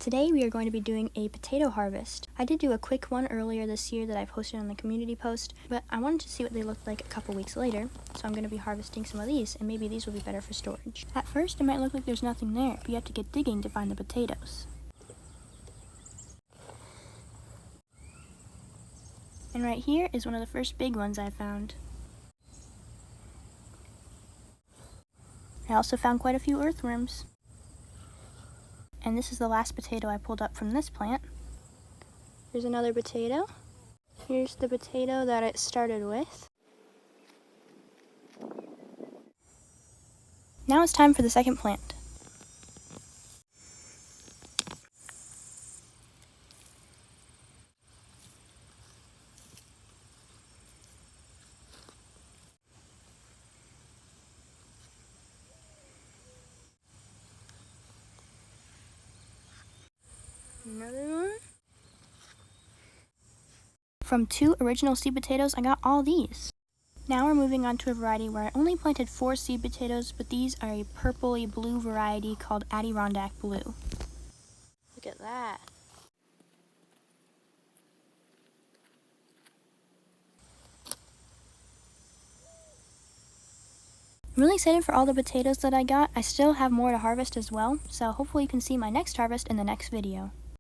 Today we are going to be doing a potato harvest. I did do a quick one earlier this year that I posted on the community post, but I wanted to see what they looked like a couple weeks later, so I'm going to be harvesting some of these, and maybe these will be better for storage. At first it might look like there's nothing there, but you have to get digging to find the potatoes. And right here is one of the first big ones I found. I also found quite a few earthworms. And this is the last potato I pulled up from this plant. Here's another potato. Here's the potato that it started with. Now it's time for the second plant. Another one. From 2 original seed potatoes, I got all these. Now we're moving on to a variety where I only planted 4 seed potatoes, but these are a purpley blue variety called Adirondack Blue. Look at that. I'm really excited for all the potatoes that I got. I still have more to harvest as well, so hopefully you can see my next harvest in the next video.